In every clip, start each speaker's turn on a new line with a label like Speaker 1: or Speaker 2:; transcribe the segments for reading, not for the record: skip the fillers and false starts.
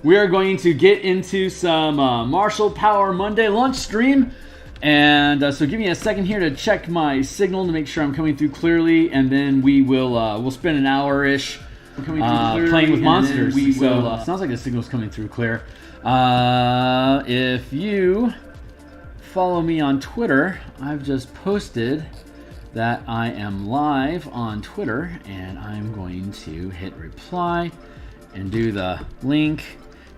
Speaker 1: we are going to get into some Martial Power Monday lunch stream. And so give me a second here to check my signal to make sure I'm coming through clearly, and then we'll spend an hour-ish playing with monsters. Sounds like the signal's coming through clear. If you follow me on Twitter, I've just posted that I am live on Twitter, and I'm going to hit reply and do the link.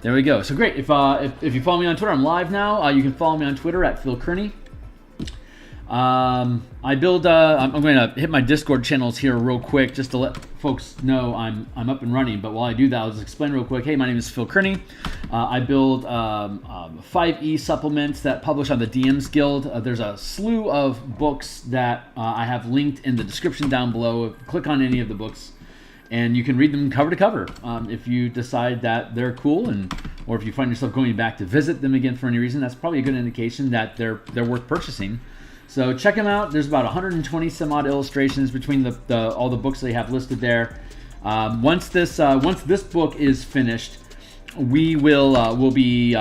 Speaker 1: There we go. So great. If you follow me on Twitter, I'm live now. You can follow me on Twitter at Phil Kearney. I'm going to hit my Discord channels here real quick just to let folks know I'm up and running. But while I do that, I'll just explain real quick. Hey, my name is Phil Kearney. I build 5e supplements that publish on the DMsGuild. There's a slew of books that I have linked in the description down below. Click on any of the books, and you can read them cover to cover if you decide that they're cool, or if you find yourself going back to visit them again for any reason. That's probably a good indication that they're worth purchasing. So check them out. There's about 120 some odd illustrations between all the books they have listed there. Once this book is finished, we'll be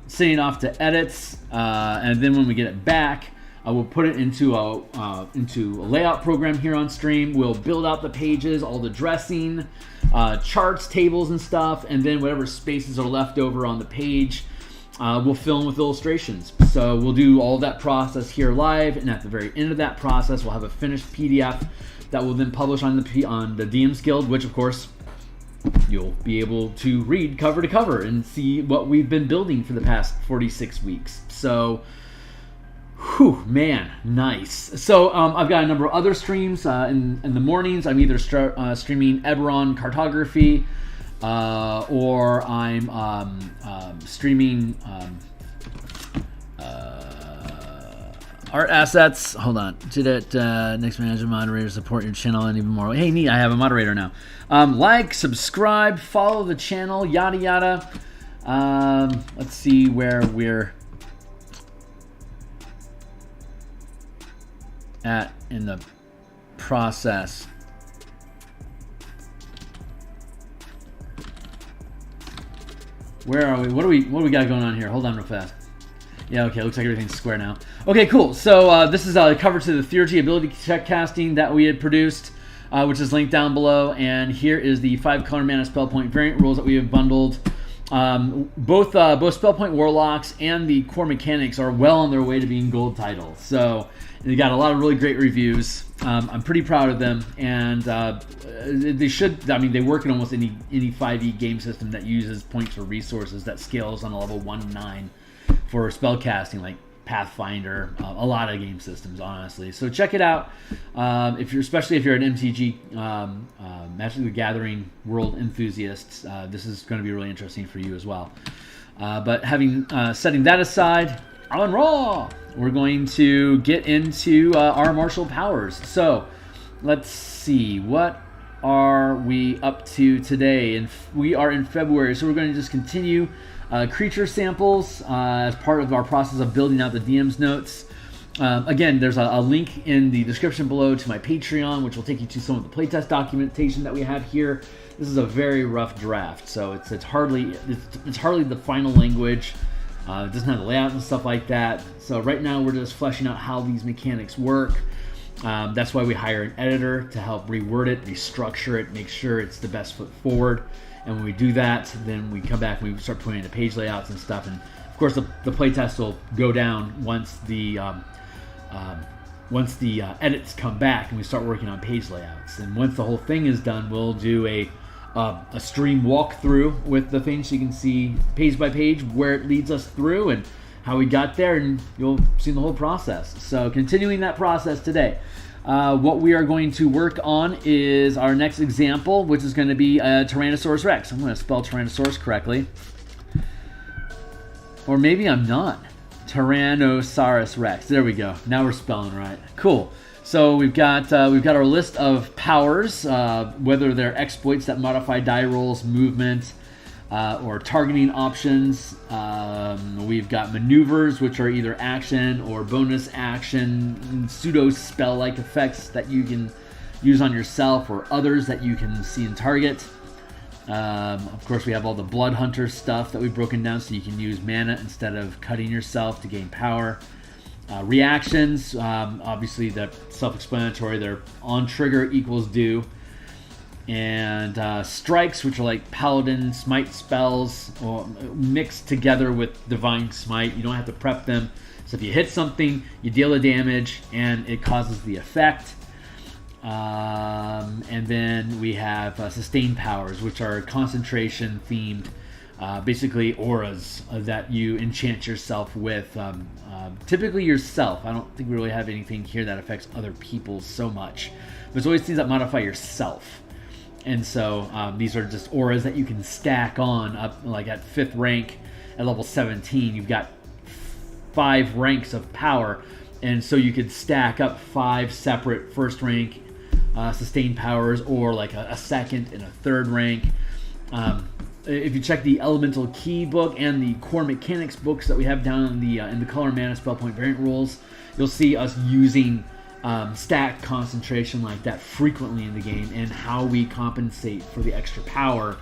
Speaker 1: sending off to edits, and then when we get it back, we'll put it into a layout program here on stream. We'll build out the pages, all the dressing, charts, tables, and stuff, and then whatever spaces are left over on the page, we'll fill in with illustrations. So we'll do all that process here live, and at the very end of that process, we'll have a finished PDF that we'll then publish on the DMsGuild, which of course you'll be able to read cover to cover and see what we've been building for the past 46 weeks. So. Whew, man, nice. So I've got a number of other streams in the mornings. I'm either streaming Eberron cartography, or I'm streaming art assets. Hold on. Did it next manager moderator support your channel and even more? Hey, neat. I have a moderator now. Like, subscribe, follow the channel, yada yada. Let's see where we're at in the process. Where are we? What do we got going on here? Hold on real fast. Yeah, okay, looks like everything's square now. Okay, cool. So this is a cover to the Theurgy ability check casting that we had produced, which is linked down below. And here is the 5-color mana spell point variant rules that we have bundled. Both spell point warlocks and the core mechanics are well on their way to being gold titles. So they got a lot of really great reviews. I'm pretty proud of them, and they should. I mean, they work in almost any 5e game system that uses points for resources that scales on a level 1 to 9 for spell casting, like Pathfinder. A lot of game systems, honestly. So check it out. Especially if you're an MTG, Magic the Gathering world enthusiast, this is going to be really interesting for you as well. But setting that aside, on Raw, we're going to get into our martial powers. So let's see, what are we up to today? And we are in February, so we're going to just continue creature samples as part of our process of building out the DM's notes. Again, there's a link in the description below to my Patreon, which will take you to some of the playtest documentation that we have here. This is a very rough draft, so it's hardly the final language. It doesn't have the layout and stuff like that. So right now we're just fleshing out how these mechanics work. That's why we hire an editor to help reword it, restructure it, make sure it's the best foot forward. And when we do that, then we come back and we start putting in the page layouts and stuff. And of course, the playtest will go down once the edits come back and we start working on page layouts. And once the whole thing is done, we'll do a stream walkthrough with the thing, so you can see page by page where it leads us through and how we got there, and you'll see the whole process. So continuing that process today. What we are going to work on is our next example, which is going to be a Tyrannosaurus Rex. I'm going to spell Tyrannosaurus correctly. Or maybe I'm not. Tyrannosaurus Rex. There we go. Now we're spelling right. Cool. So we've got our list of powers, whether they're exploits that modify die rolls, movement, or targeting options. We've got maneuvers, which are either action or bonus action, pseudo spell-like effects that you can use on yourself or others that you can see and target. Of course, we have all the Blood Hunter stuff that we've broken down so you can use mana instead of cutting yourself to gain power. Reactions, obviously they're self-explanatory. They're on trigger equals do. And strikes, which are like Paladin Smite spells, or mixed together with Divine Smite. You don't have to prep them. So if you hit something, you deal the damage, and it causes the effect. And then we have sustained powers, which are concentration themed, basically auras that you enchant yourself with. Typically yourself. I don't think we really have anything here that affects other people so much. But it's always things that modify yourself. And so these are just auras that you can stack on up, like at 5th rank, at level 17, you've got 5 ranks of power. And so you could stack up 5 separate 1st rank sustained powers, or like a 2nd and a 3rd rank. If you check the Elemental Key book and the Core Mechanics books that we have down in the Color Mana Spell Point Variant Rules, you'll see us using stack concentration like that frequently in the game, and how we compensate for the extra power,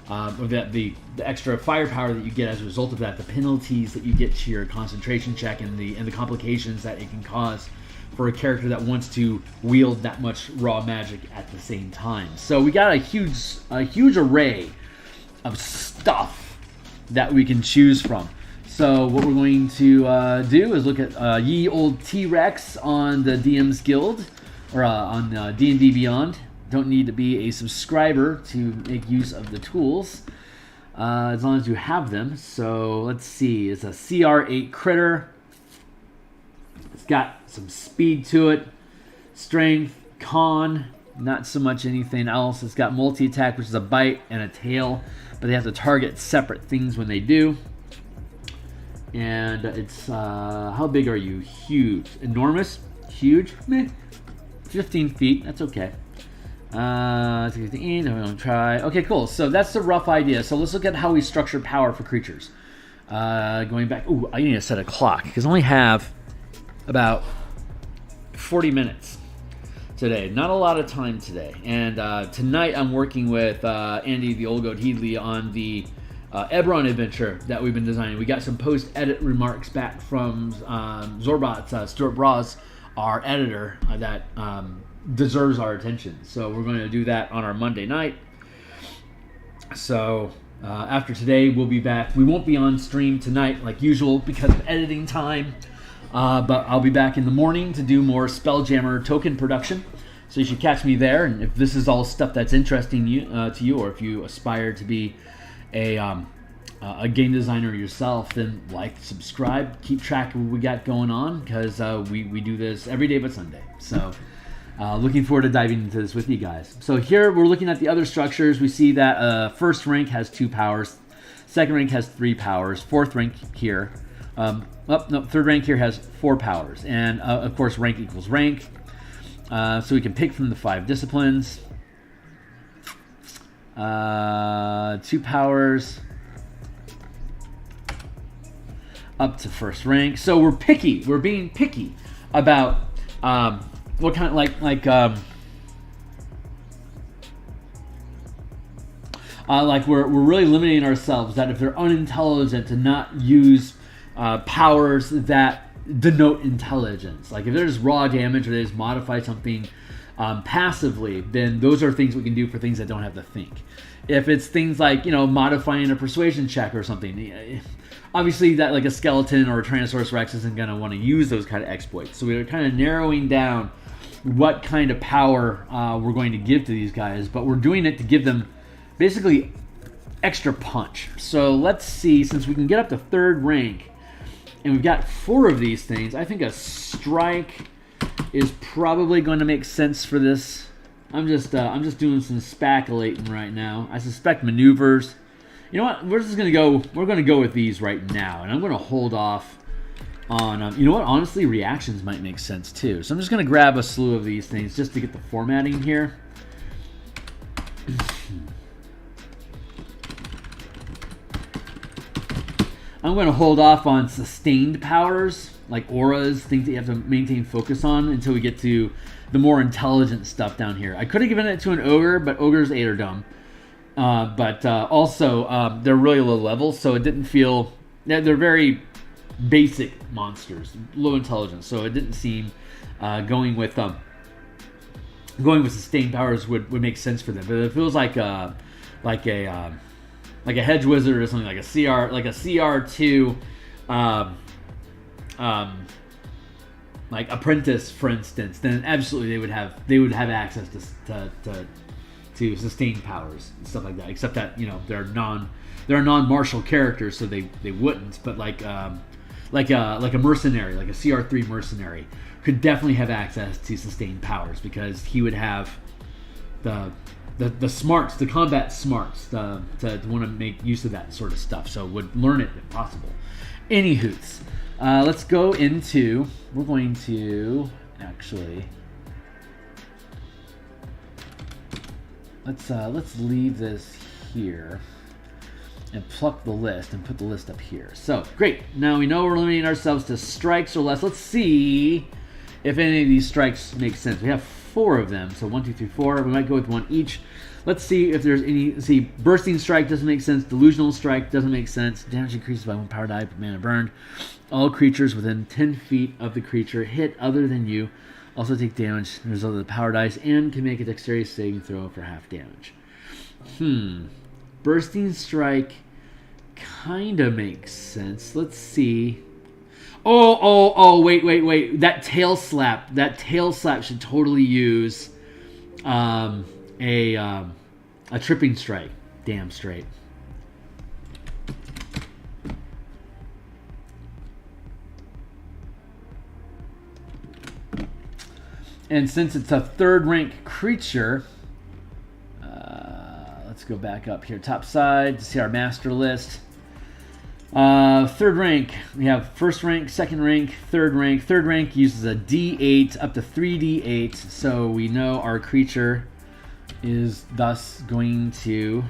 Speaker 1: or the extra firepower that you get as a result of that, the penalties that you get to your concentration check, and the complications that it can cause for a character that wants to wield that much raw magic at the same time. So we got a huge array of stuff that we can choose from. So what we're going to do is look at ye old T-Rex on the DMsGuild, or on D&D Beyond. Don't need to be a subscriber to make use of the tools, as long as you have them. So let's see, it's a CR8 critter. It's got some speed to it, strength, con, not so much anything else. It's got multi-attack, which is a bite and a tail, but they have to target separate things when they do. And it's, how big are you? Huge. Enormous? Huge? Meh. 15 feet. That's okay. I'm going to try. Okay, cool. So that's the rough idea. So let's look at how we structure power for creatures. Going back. Ooh, I need to set a clock, because I only have about 40 minutes today. Not a lot of time today. And tonight I'm working with Andy the Old Goat Heedley on the Eberron adventure that we've been designing. We got some post-edit remarks back from Zorbot, Stuart Bras, our editor, that deserves our attention. So we're going to do that on our Monday night. So after today, we'll be back. We won't be on stream tonight like usual because of editing time, but I'll be back in the morning to do more Spelljammer token production. So you should catch me there. And if this is all stuff that's interesting to you, or if you aspire to be a game designer yourself, then like, subscribe, keep track of what we got going on, because we do this every day but Sunday. So looking forward to diving into this with you guys. So here we're looking at the other structures. We see that 1st rank has 2 powers, 2nd rank has 3 powers, 4th rank here, 3rd rank here has 4 powers, and of course rank equals rank. So we can pick from the 5 disciplines. 2 powers up to 1st rank. So we're picky. We're being picky about what kind of like we're really limiting ourselves, that if they're unintelligent, to not use powers that denote intelligence. Like if there's raw damage, or they just modify something passively, then those are things we can do for things that don't have to think. If it's things like, modifying a persuasion check or something, obviously that, like a skeleton or a Tyrannosaurus Rex, isn't going to want to use those kind of exploits. So we're kind of narrowing down what kind of power we're going to give to these guys, but we're doing it to give them basically extra punch. So let's see, since we can get up to 3rd rank, and we've got 4 of these things, I think a strike is probably going to make sense for this. I'm just doing some speculating right now. I suspect maneuvers. You know what? We're just gonna go. We're gonna go with these right now, and I'm gonna hold off on. You know what? Honestly, reactions might make sense too. So I'm just gonna grab a slew of these things just to get the formatting here. I'm going to hold off on sustained powers, like auras, things that you have to maintain focus on, until we get to the more intelligent stuff down here. I could have given it to an ogre, but ogres 8 are dumb. but also they're really low level, so it didn't feel. They're very basic monsters, low intelligence, so it didn't seem going with sustained powers would make sense for them. But it feels like a hedge wizard or something, like a CR2 like apprentice, for instance, then absolutely they would have access to sustained powers and stuff like that. Except that they're non-martial characters, so they wouldn't. But like a mercenary, like a CR3 mercenary, could definitely have access to sustained powers because he would have the smarts, the combat smarts, to want to make use of that sort of stuff. So would learn it if possible. Anywhoots, let's go into. We're going to actually let's leave this here and pluck the list and put the list up here. So great. Now we know we're limiting ourselves to strikes or less. Let's see if any of these strikes make sense. We have 4 of them. So 1, 2, 3, 4. We might go with 1 each. Let's see if there's any. See, bursting strike doesn't make sense. Delusional strike doesn't make sense. Damage increases by 1 power die per mana burned. All creatures within 10 feet of the creature hit other than you also take damage as a result of the power dice and can make a dexterity saving throw for half damage. Bursting strike kind of makes sense. Let's see. Oh, wait. That tail slap should totally use a tripping strike. Damn straight. And since it's a 3rd rank creature, let's go back up here, top side, to see our master list. 3rd rank, we have 1st rank, 2nd rank, 3rd rank. 3rd rank uses a D8 up to 3D8, so we know our creature is thus going to.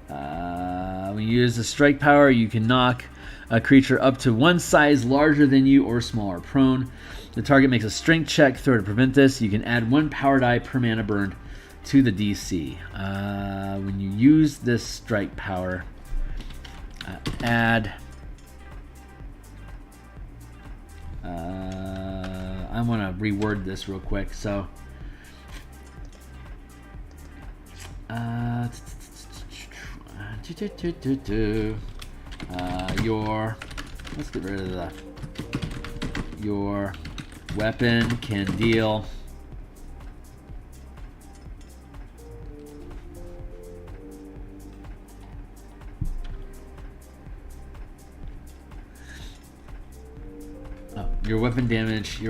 Speaker 1: When you use a strike power, you can knock a creature up to 1 size larger than you or smaller prone. The target makes a strength check. Throw to prevent this. You can add 1 power die per mana burned to the DC. When you use this strike power, add. I want to reword this real quick. So, let's get rid of your weapon can deal your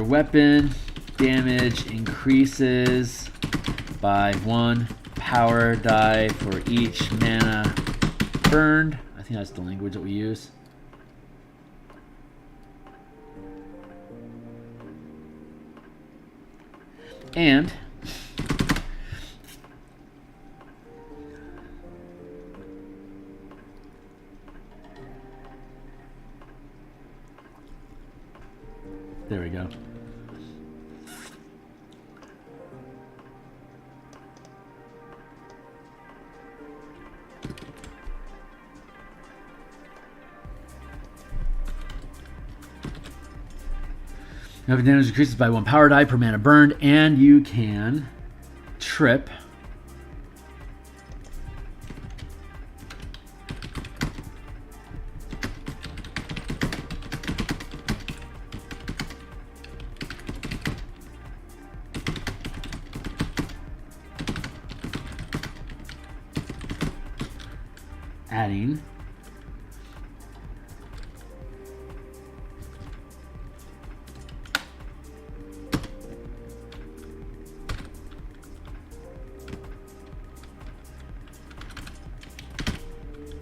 Speaker 1: weapon damage increases by 1 power die for each mana burned. I think that's the language that we use. And there we go. Weapon damage increases by 1 power die per mana burned, and you can trip. Adding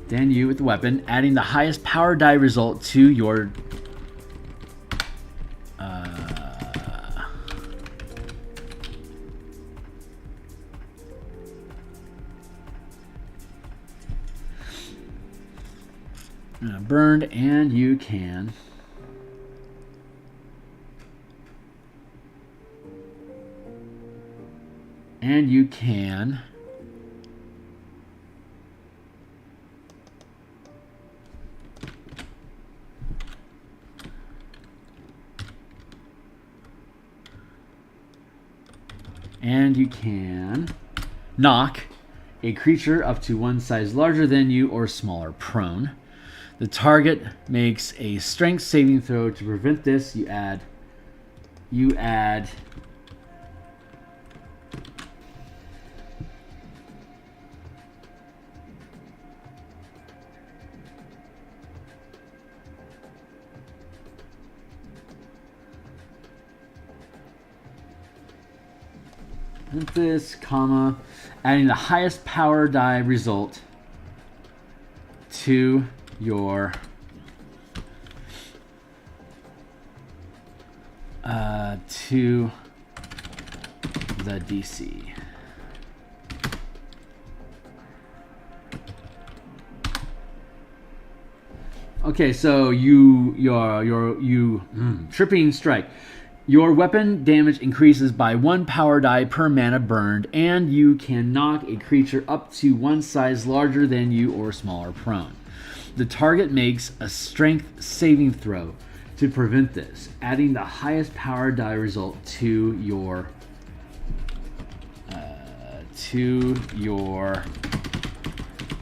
Speaker 1: then you with the weapon, adding the highest power die result to your burned, and you can And you can knock a creature up to one size larger than you or smaller prone. The target makes a strength saving throw. To prevent this, you add this, comma, adding the highest power die result to your to the DC. Okay, so tripping strike. Your weapon damage increases by 1 power die per mana burned, and you can knock a creature up to one size larger than you or smaller prone. The target makes a strength saving throw. To prevent this, adding the highest power die result to your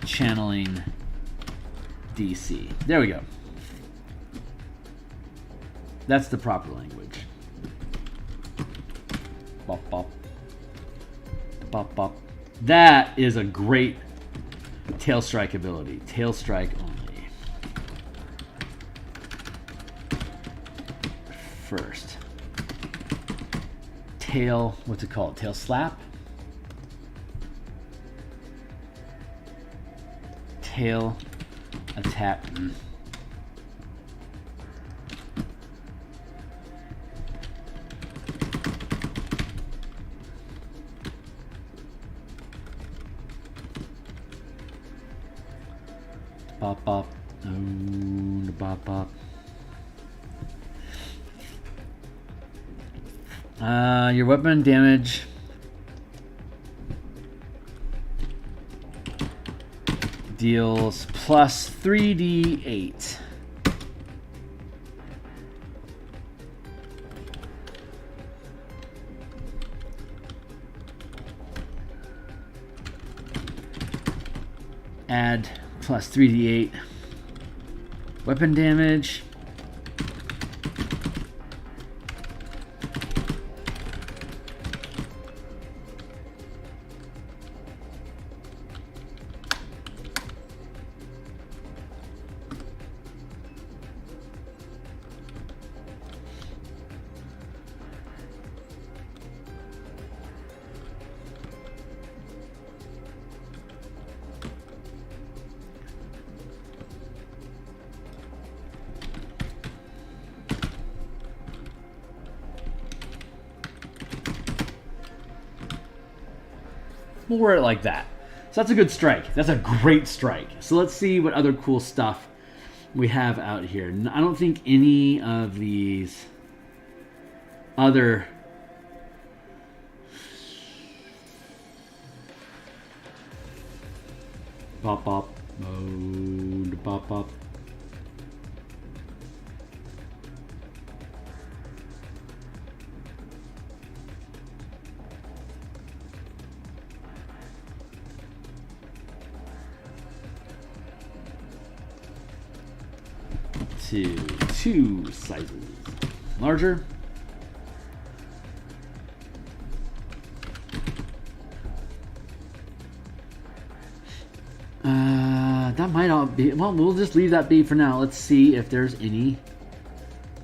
Speaker 1: channeling DC. There we go. That's the proper language. Bop, bop. Bop, bop. That is a great tail strike ability. Tail strike only. First. Tail, what's it called? Tail slap? Tail attack. Bop, bop. Oh, bop, bop. Your weapon damage deals plus 3d8. Add plus 3d8 weapon damage. We'll word it like that. So that's a good strike. That's a great strike. So let's see what other cool stuff we have out here. I don't think any of these other bop bop mode bop bop. Two sizes larger. That might all be, well, we'll just leave that be for now. Let's see if there's any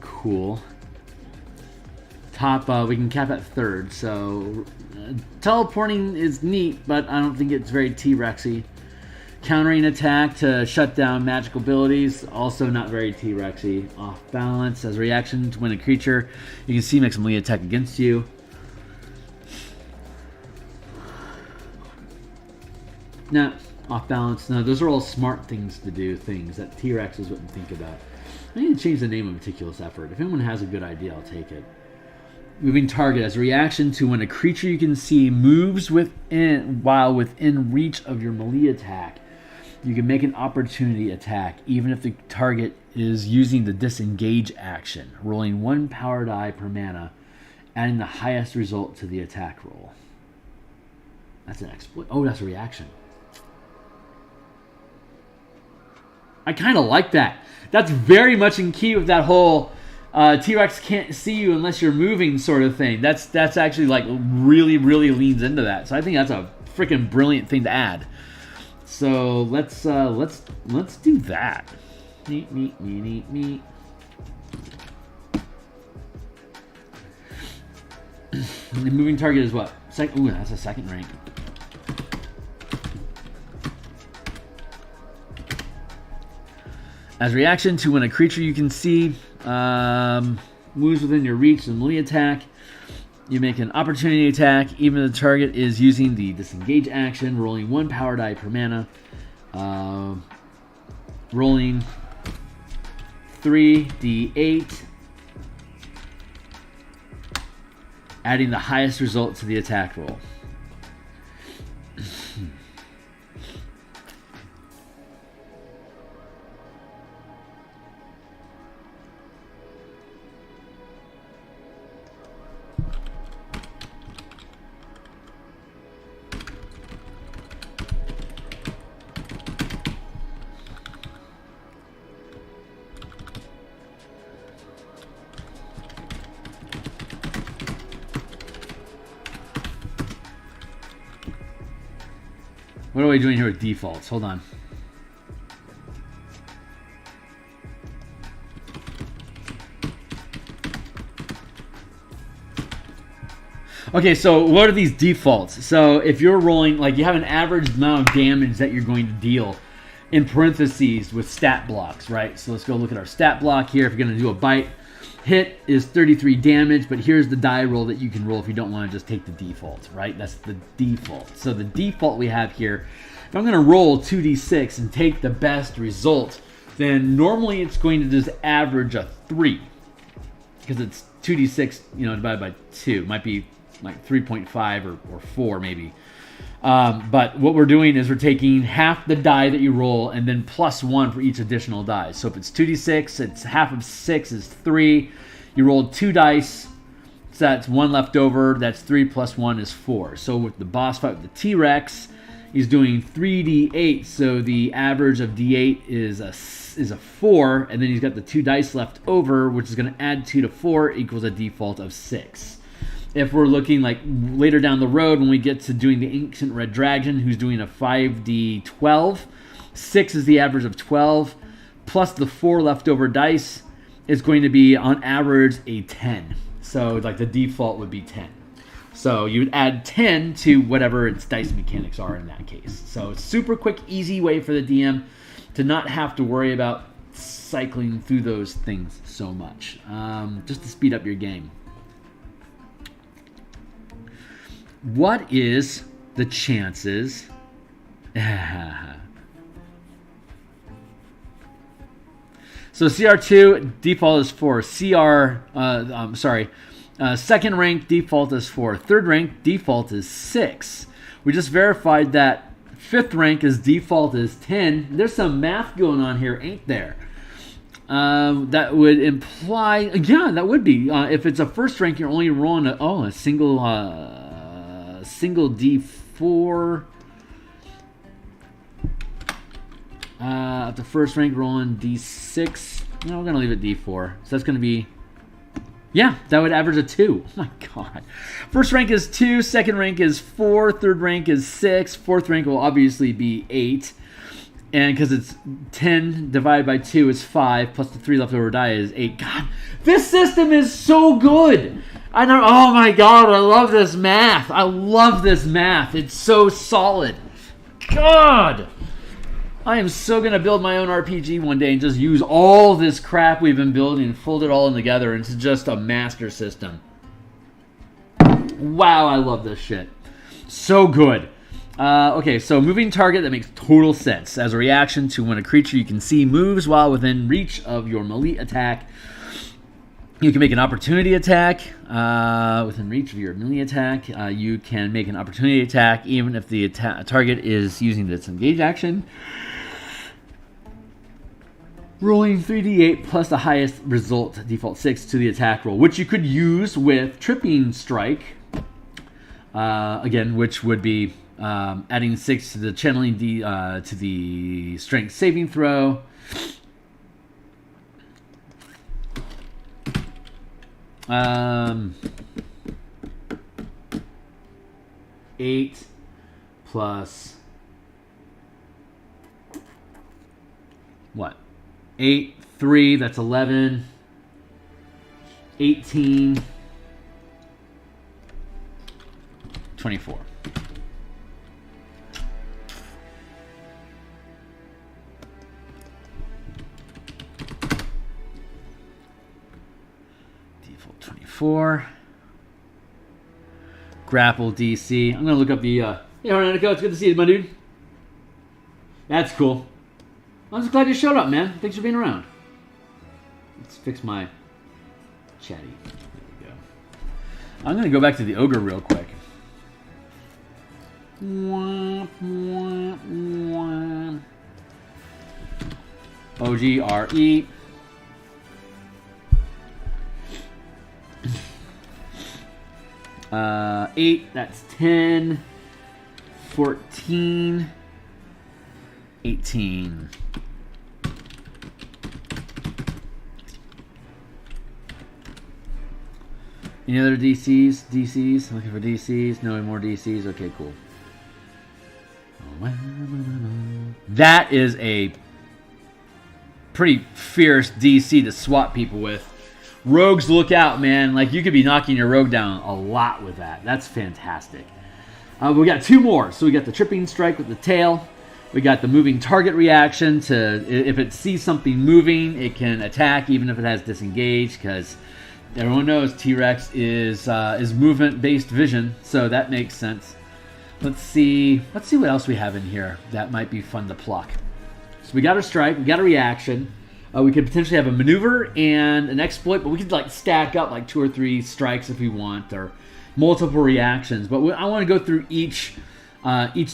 Speaker 1: cool top. We can cap at third, so teleporting is neat, but I don't think it's very T-Rexy. Countering attack to shut down magical abilities, also not very T-Rexy. Off balance as a reaction to when a creature you can see makes a melee attack against you. Nah, off balance. No, those are all smart things to do, things that T-Rexes wouldn't think about. I need to change the name of Meticulous Effort. If anyone has a good idea, I'll take it. Moving target as a reaction to when a creature you can see moves while within reach of your melee attack. You can make an opportunity attack even if the target is using the disengage action, rolling 1 power die per mana, adding the highest result to the attack roll. That's an exploit. Oh, that's a reaction. I kind of like that. That's very much in key with that whole T-Rex can't see you unless you're moving sort of thing. That's actually like really leans into that. So I think that's a freaking brilliant thing to add. So let's do that. Neat. The moving target is what? Ooh, that's a second rank. As a reaction to when a creature you can see moves within your reach and melee attack, you make an opportunity attack, even if the target is using the disengage action, rolling 1 power die per mana, rolling 3d8, adding the highest result to the attack roll. What are we doing here with defaults? Hold on. Okay, so what are these defaults? So if you're rolling, like you have an average amount of damage that you're going to deal in parentheses with stat blocks, right? So let's go look at our stat block here. If you're going to do a bite, hit is 33 damage, but here's the die roll that you can roll if you don't want to just take the default, right? That's the default. So the default we have here, if I'm going to roll 2d6 and take the best result, then normally it's going to just average a 3 because it's 2d6, divided by 2. It might be like 3.5 or 4 maybe. But what we're doing is we're taking half the die that you roll and then plus 1 for each additional die. So if it's 2d6, it's half of 6 is 3. You rolled 2 dice, so that's 1 left over. That's 3 plus 1 is 4. So with the boss fight with the T-Rex, he's doing 3d8. So the average of d8 is a 4, and then he's got the 2 dice left over, which is going to add 2 to 4 equals a default of 6. If we're looking like later down the road when we get to doing the Ancient Red Dragon, who's doing a 5d12, 6 is the average of 12, plus the 4 leftover dice is going to be on average a 10. So like the default would be 10. So you would add 10 to whatever its dice mechanics are in that case. So it's super quick, easy way for the DM to not have to worry about cycling through those things so much, just to speed up your game. What is the chances? So CR2 default is 4. Second rank default is 4. Third rank default is 6. We just verified that fifth rank is default is 10. There's some math going on here, ain't there? That would imply, yeah, that would be. If it's a first rank, you're only rolling a single D4. At the first rank, rolling D6. No, we're going to leave it D4. So that's going to be, yeah, that would average a 2. Oh my God. First rank is 2. Second rank is 4. Third rank is 6. Fourth rank will obviously be 8. And because it's 10 divided by 2 is 5. Plus the 3 leftover die is 8. God, this system is so good. I know. Oh my God, I love this math. I love this math. It's so solid. God, I am so going to build my own RPG one day and just use all this crap we've been building and fold it all in together into just a master system. Wow, I love this shit. So good. Okay, so moving target, that makes total sense. As a reaction to when a creature you can see moves while within reach of your melee attack, you can make an opportunity attack within reach of your melee attack. You can make an opportunity attack even if the target is using the disengage action. Rolling 3d8 plus the highest result, default 6, to the attack roll, which you could use with Tripping Strike. Again, which would be Adding 6 to the channeling to the strength saving throw. Eight plus what? 8, 3, that's 11. 18. 24. Default 24. Grapple DC. I'm gonna look up the hey Hornetico, it's good to see you, my dude. That's cool. I'm just glad you showed up, man. Thanks for being around. Let's fix my chatty. There we go. I'm gonna go back to the ogre real quick. OGRE. Eight, that's 10, 14, 18. Any other DCs? DCs? Looking for DCs? No more DCs? Okay, cool. That is a pretty fierce DC to swap people with. Rogues, look out, man. Like, you could be knocking your rogue down a lot with that. That's fantastic. We got 2 more. So we got the tripping strike with the tail. We got the moving target reaction to, if it sees something moving, it can attack even if it has disengage, because everyone knows T-Rex is movement-based vision, so that makes sense. Let's see what else we have in here that might be fun to pluck. So we got a strike, we got a reaction. We could potentially have a maneuver and an exploit, but we could like stack up like 2 or 3 strikes if we want, or multiple reactions. But I want to go through each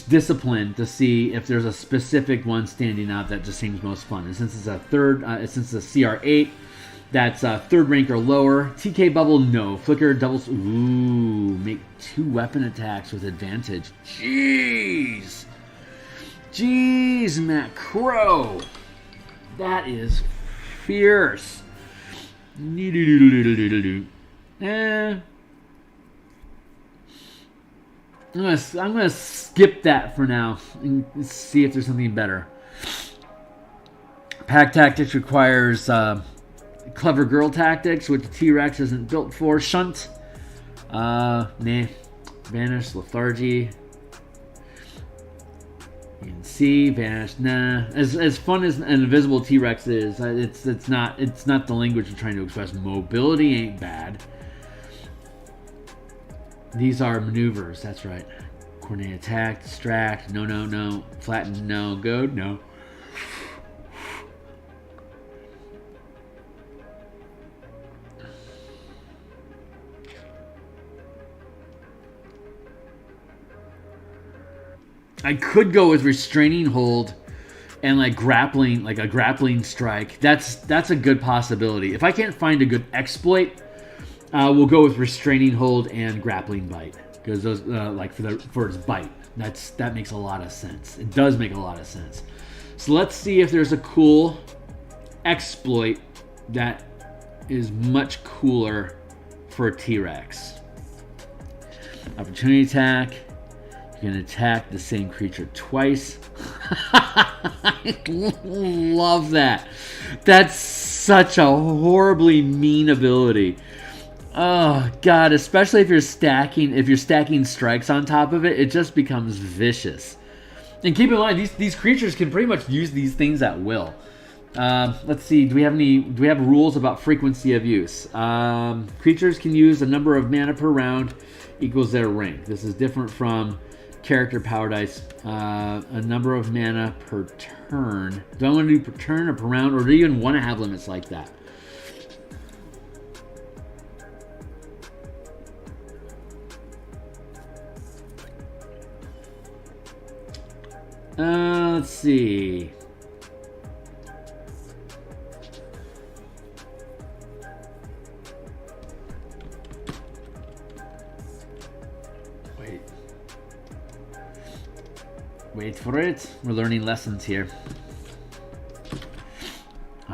Speaker 1: discipline to see if there's a specific one standing out that just seems most fun. And since it's a since it's a CR8, that's 3rd rank or lower. TK bubble, no. Flicker doubles. Ooh, make 2 weapon attacks with advantage. Jeez, Matt Crow. That is fierce. I'm gonna skip that for now and see if there's something better. Pack Tactics requires Clever Girl Tactics, which T-Rex isn't built for. Shunt. Nah. Vanish. Lethargy. You can see, vanish, nah. As fun as an invisible T-Rex is, it's not the language we're trying to express. Mobility ain't bad. These are maneuvers, that's right. Coordinate attack, distract, no. Flatten, no. Goad, no. I could go with restraining hold and like grappling, like a grappling strike. That's a good possibility. If I can't find a good exploit, we'll go with restraining hold and grappling bite, because those like for its bite. That makes a lot of sense. It does make a lot of sense. So let's see if there's a cool exploit that is much cooler for a T-Rex. Opportunity attack. You can attack the same creature twice. I love that. That's such a horribly mean ability. Oh god, especially if you're stacking strikes on top of it, it just becomes vicious. And keep in mind, these creatures can pretty much use these things at will. Let's see, do we have rules about frequency of use? Creatures can use a number of mana per round equals their rank. This is different from character power dice. A number of mana per turn. Do I want to do per turn or per round, or do you even want to have limits like that? Let's see. Wait for it. We're learning lessons here.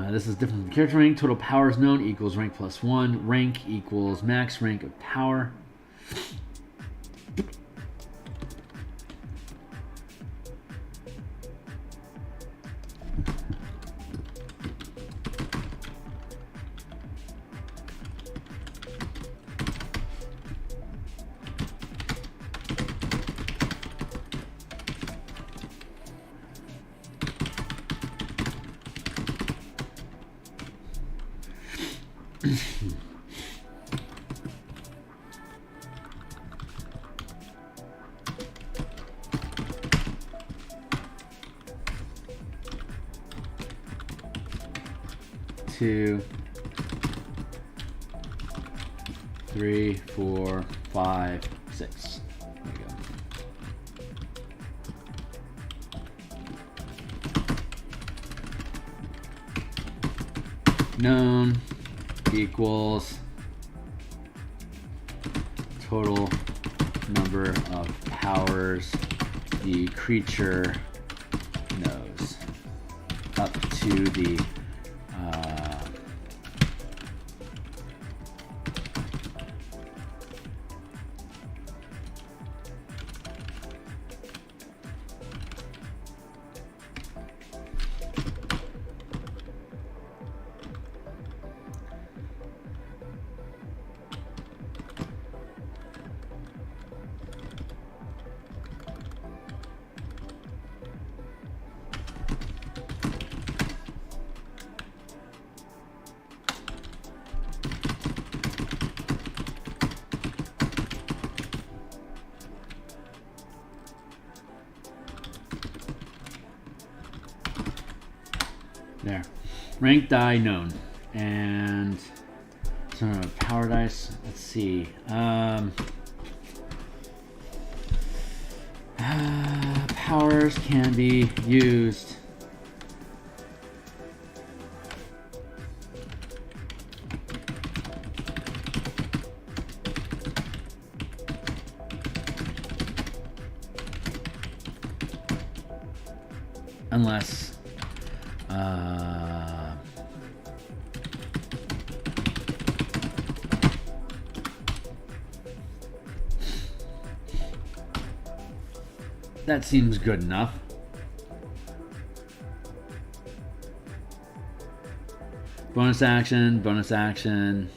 Speaker 1: This is different from character rank. Total powers known equals rank plus 1. Rank equals max rank of power. Two, 3, 4, 5, 6. There we go. Known equals total number of powers the creature knows up to the there. Rank die known. And some power dice. Let's see. Powers can be used unless that seems good enough. Bonus action, bonus action.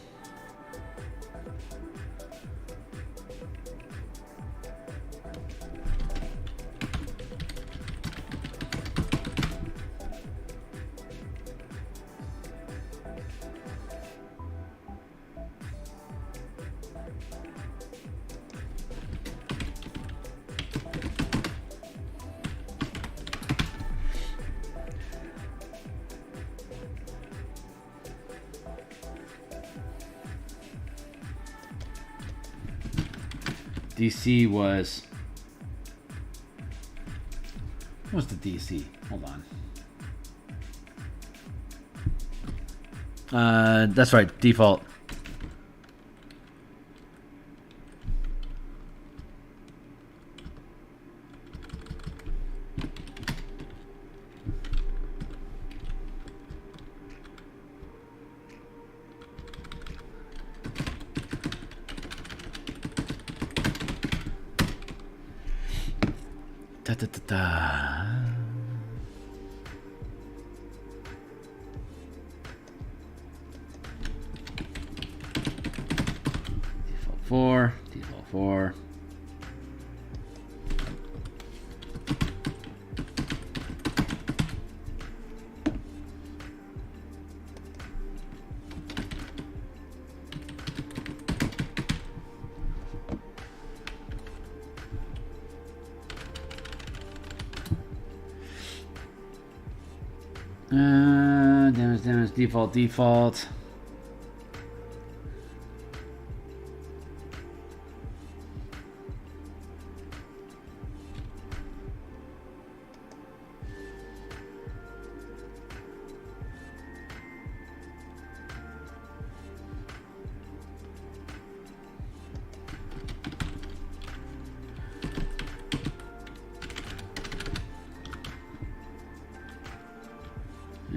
Speaker 1: DC was... What's the DC? Hold on. That's right, default. Da, da, da, da. Default 4, default 4. Damage, default.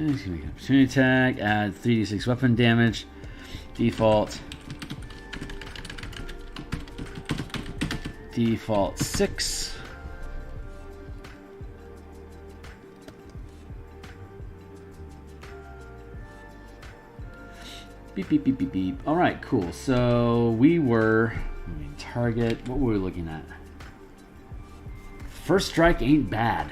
Speaker 1: Opportunity attack, add 3d6 weapon damage, default 6. Beep, beep, beep, beep, beep. All right, cool. So we were target. What were we looking at? First strike ain't bad.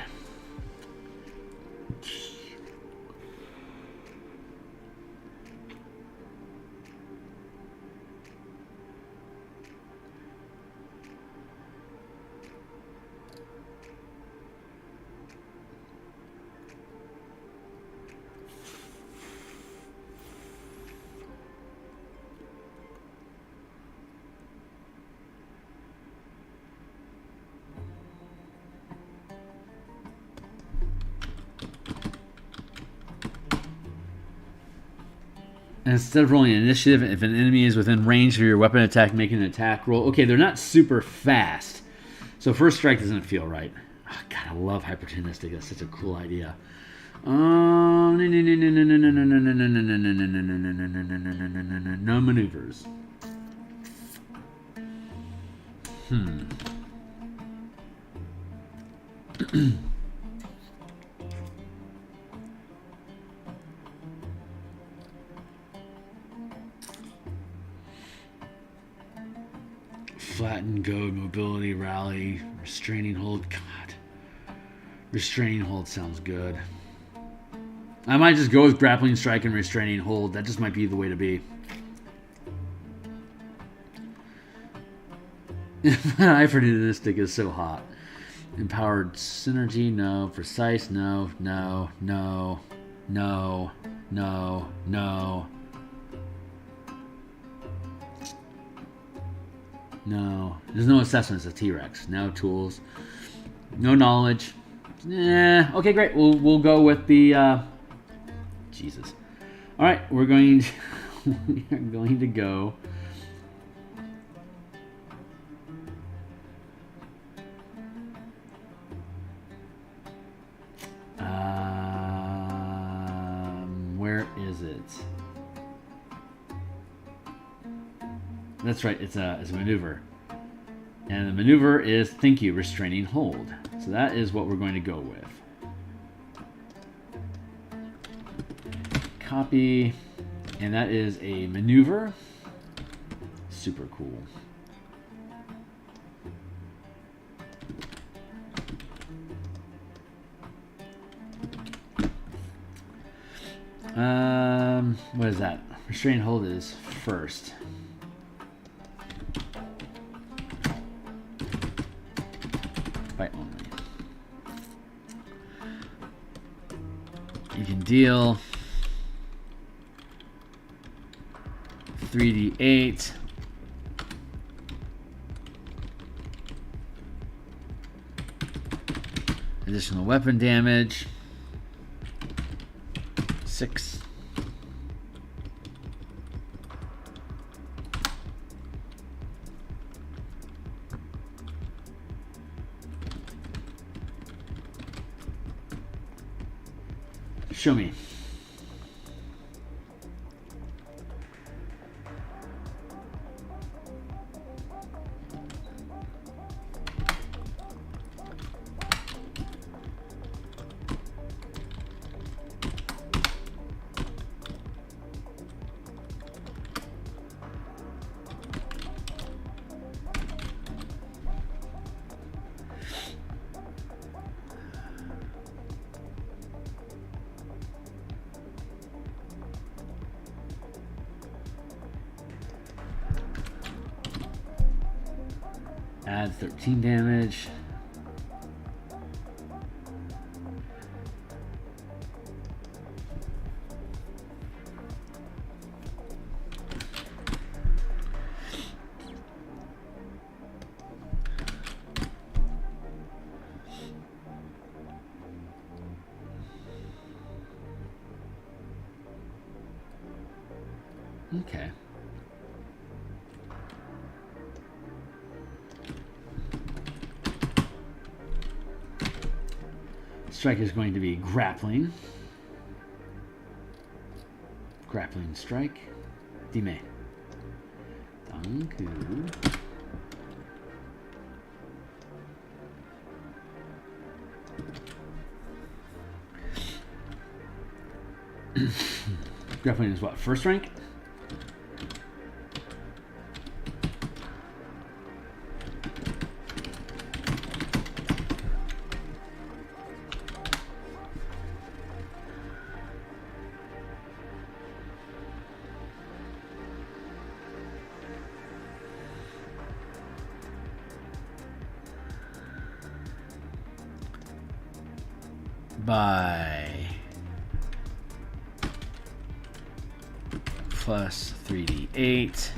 Speaker 1: Instead of rolling initiative, if an enemy is within range of your weapon attack, make an attack roll. Okay, they're not super fast. So first strike doesn't feel right. Oh, God, I love hypertonistic. That's such a cool idea. No maneuvers. Flatten, goad, mobility, rally, restraining hold. God. Restraining hold sounds good. I might just go with grappling strike and restraining hold. That just might be the way to be. Hypertonistic is so hot. Empowered synergy, no. Precise, no. No, no, no, no, no. No. There's no assessments of T-Rex. No tools. No knowledge. Okay, great. We'll go with the Jesus. All right, we're going to go where is it? That's right, it's a maneuver. And the maneuver is, thank you, restraining hold. So that is what we're going to go with. Copy, and that is a maneuver. Super cool. What is that? Restrain hold is first. By only. You can deal 3d8. Additional weapon damage. 6. Show me. Add 13 damage. Okay. Strike is going to be grappling. Grappling strike. Dime. Danku. Grappling is what? First rank? By plus 3d8.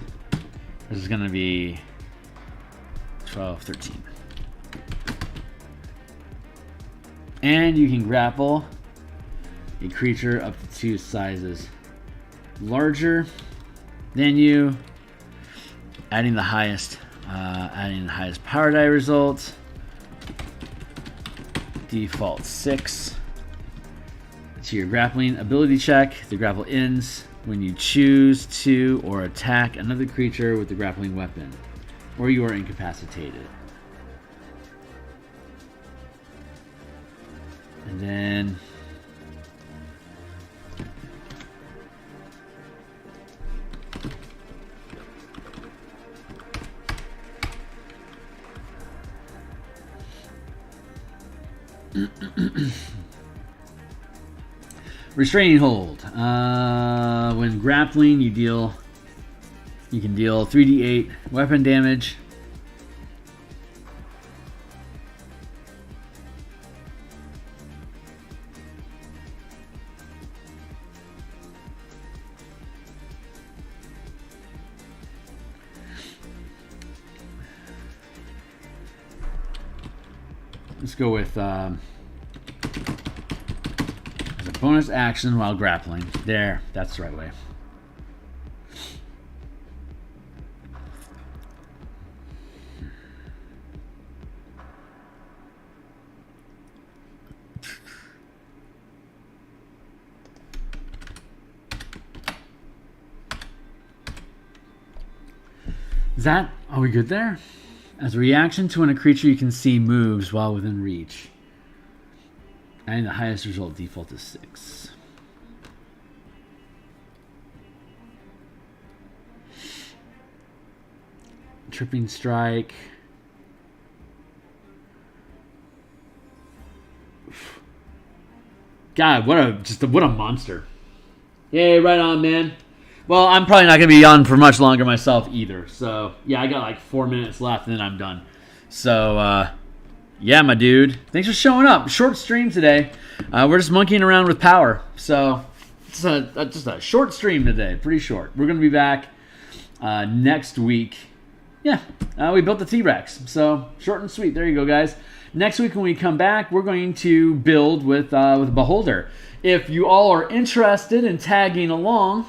Speaker 1: This is going to be 12, 13. And you can grapple a creature up to 2 sizes larger than you, adding the highest power die result. Default 6 to your grappling ability check. The grapple ends when you choose to or attack another creature with the grappling weapon, or you are incapacitated. And then restraining hold. When grappling, you can deal 3d8 weapon damage. Let's go with as a bonus action while grappling. There, that's the right way. Are we good there? As a reaction to when a creature you can see moves while within reach. And the highest result default is 6. Tripping strike. God, what a monster. Yay, right on, man. Well, I'm probably not going to be on for much longer myself either. So, yeah, I got like 4 minutes left and then I'm done. So, yeah, my dude. Thanks for showing up. Short stream today. We're just monkeying around with power. So, it's just a short stream today. Pretty short. We're going to be back next week. Yeah, we built the T-Rex. So, short and sweet. There you go, guys. Next week when we come back, we're going to build with Beholder. If you all are interested in tagging along...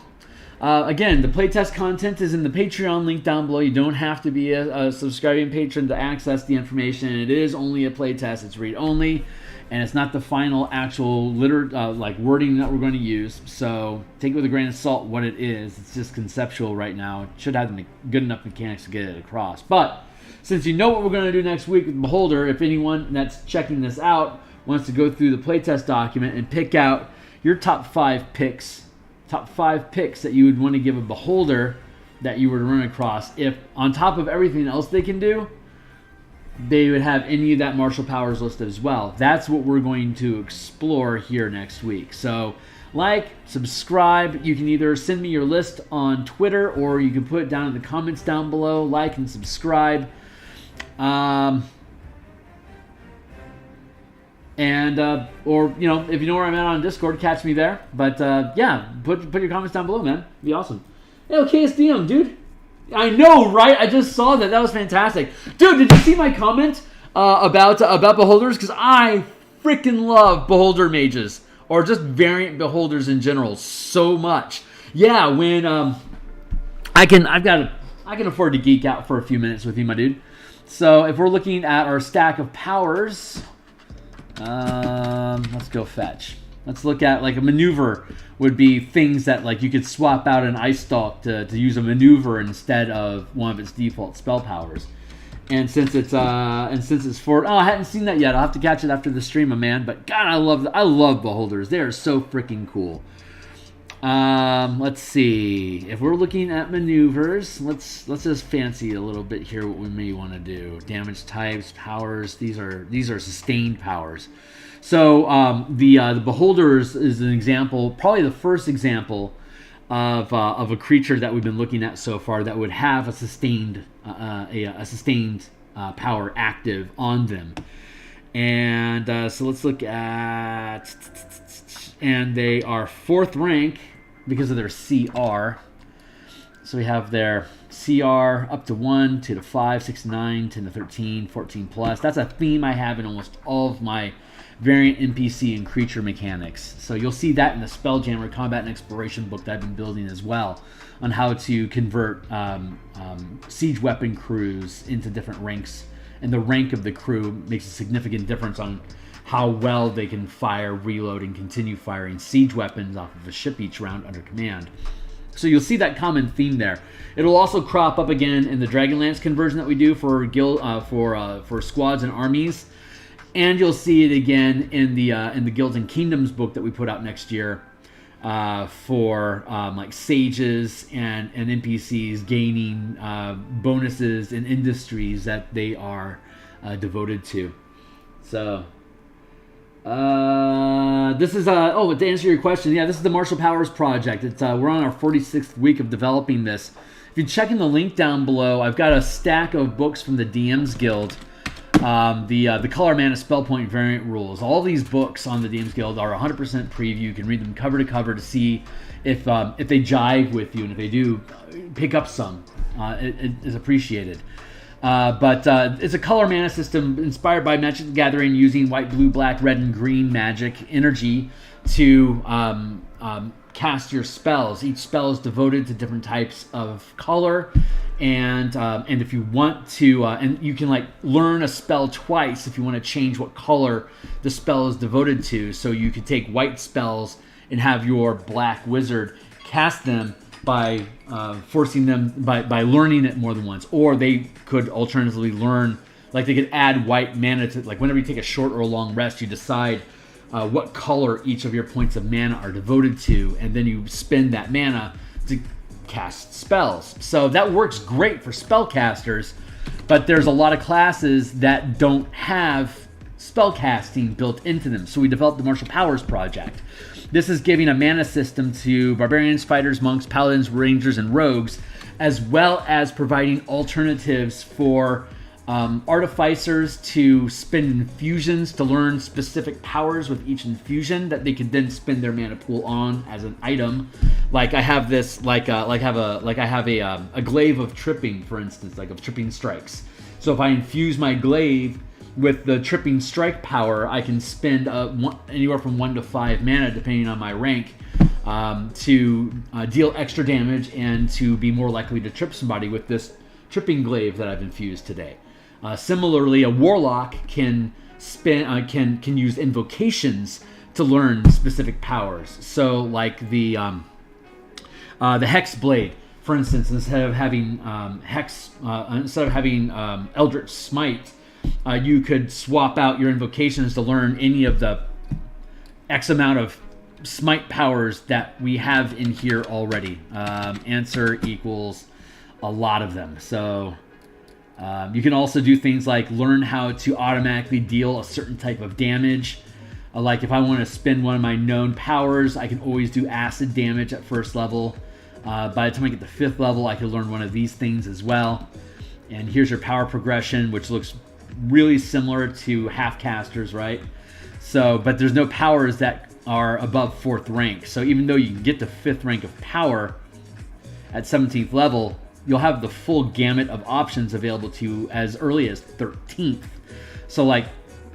Speaker 1: again, the playtest content is in the Patreon link down below. You don't have to be a subscribing patron to access the information. It is only a playtest. It's read-only, and it's not the final actual wording that we're going to use. So take it with a grain of salt what it is. It's just conceptual right now. It should have the good enough mechanics to get it across. But since you know what we're going to do next week with Beholder, if anyone that's checking this out wants to go through the playtest document and pick out your top 5 picks that you would want to give a Beholder that you were to run across, if on top of everything else they can do, they would have any of that martial powers listed as well. That's what we're going to explore here next week. So subscribe. You can either send me your list on Twitter or you can put it down in the comments down below. Like and subscribe. Or, you know, if you know where I'm at on Discord, catch me there. But, yeah, put your comments down below, man. It'd be awesome. Hey, KSDM, dude. I know, right? I just saw that. That was fantastic. Dude, did you see my comment about Beholders? Because I freaking love Beholder mages. Or just variant Beholders in general so much. Yeah, when, I can afford to geek out for a few minutes with you, my dude. So, if we're looking at our stack of powers... let's go fetch. Let's look at like a maneuver would be things that like you could swap out an Ice Stalk to use a maneuver instead of one of its default spell powers. And since it's for I hadn't seen that yet. I'll have to catch it after the stream, man. But God, I love beholders. They are so freaking cool. Let's see. If we're looking at maneuvers, let's just fancy a little bit here what we may want to do. Damage types, powers. These are sustained powers. So the beholders is an example, probably the first example of a creature that we've been looking at so far that would have a sustained power active on them. And so let's look at, and they are 4th rank because of their CR. So we have their CR up to 1, 2 to 5, 6 to 9, 10 to 13, 14 plus. That's a theme I have in almost all of my variant NPC and creature mechanics. So you'll see that in the Spelljammer Combat and Exploration book that I've been building as well, on how to convert siege weapon crews into different ranks. And the rank of the crew makes a significant difference on how well they can fire, reload, and continue firing siege weapons off of a ship each round under command. So you'll see that common theme there. It'll also crop up again in the Dragonlance conversion that we do for for squads and armies. And you'll see it again in the Guilds and Kingdoms book that we put out next year for like sages and NPCs gaining bonuses in industries that they are devoted to. So this is to answer your question, yeah, this is the Martial Powers project. It's we're on our 46th week of developing this. If you check in the link down below, I've got a stack of books from the DMs Guild. The Color Mana Spell Point variant rules. All these books on the DMs Guild are 100% preview. You can read them cover to cover to see if they jive with you, and if they do, pick up some. It is appreciated. But it's a color mana system inspired by Magic the Gathering, using white, blue, black, red, and green magic energy to cast your spells. Each spell is devoted to different types of color. And if you want to, and you can like learn a spell twice if you want to change what color the spell is devoted to. So you could take white spells and have your black wizard cast them by forcing them by learning it more than once, or they could alternatively learn, like they could add white mana to, like whenever you take a short or a long rest, you decide what color each of your points of mana are devoted to, and then you spend that mana to cast spells. So that works great for spellcasters, but there's a lot of classes that don't have spellcasting built into them. So we developed the Martial Powers project. This is giving a mana system to barbarians, fighters, monks, paladins, rangers, and rogues, as well as providing alternatives for artificers to spend infusions to learn specific powers with each infusion that they could then spend their mana pool on as an item. Like I have this, I have a glaive of tripping, for instance, like of tripping strikes. So if I infuse my glaive with the tripping strike power, I can spend anywhere from 1 to 5 mana, depending on my rank, to deal extra damage and to be more likely to trip somebody with this tripping glaive that I've infused today. Similarly, a warlock can use invocations to learn specific powers. So, like the Hex Blade, for instance, instead of having Eldritch Smite, you could swap out your invocations to learn any of the X amount of smite powers that we have in here already. Answer equals a lot of them. So you can also do things like learn how to automatically deal a certain type of damage. Like if I want to spend one of my known powers, I can always do acid damage at 1st level. By the time I get to 5th level, I can learn one of these things as well. And here's your power progression, which looks really similar to half-casters, right? So, but there's no powers that are above 4th rank. So even though you can get to 5th rank of power at 17th level, you'll have the full gamut of options available to you as early as 13th. So like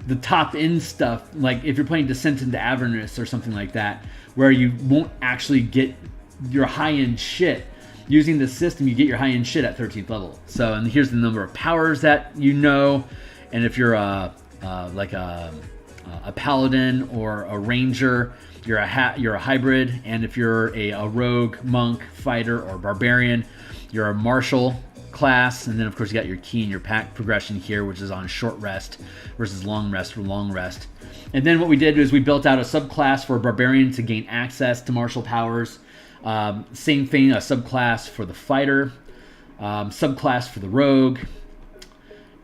Speaker 1: the top end stuff, like if you're playing Descent into Avernus or something like that, where you won't actually get your high-end shit. Using this system, you get your high-end shit at 13th level. So, and here's the number of powers that you know. And if you're like a paladin or a ranger, you're a hybrid, and if you're a rogue, monk, fighter, or barbarian, you're a martial class. And then of course you got your key and your pack progression here, which is on short rest versus long rest for long rest. And then what we did is we built out a subclass for a barbarian to gain access to martial powers. Same thing, a subclass for the fighter, subclass for the rogue,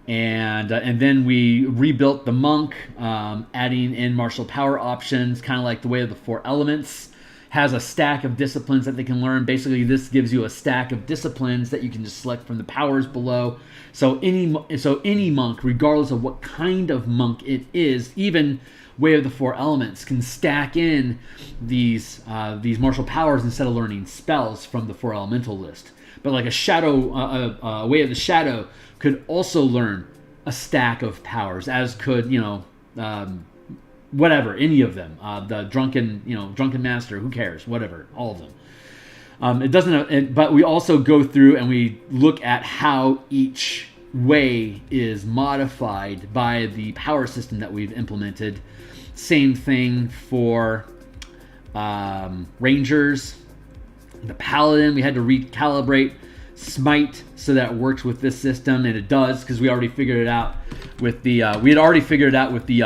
Speaker 1: and then we rebuilt the monk, adding in martial power options, kind of like the way of the 4 elements. Has a stack of disciplines that they can learn. Basically, this gives you a stack of disciplines that you can just select from the powers below. So any monk, regardless of what kind of monk it is, even way of the 4 elements, can stack in these martial powers instead of learning spells from the 4 elemental list. But like a shadow, a way of the shadow could also learn a stack of powers, as could whatever, any of them. The drunken master, who cares? Whatever, all of them. It doesn't. But we also go through and we look at how each way is modified by the power system that we've implemented. Same thing for rangers. The paladin, we had to recalibrate smite so that it works with this system, and it does, because we already figured it out with the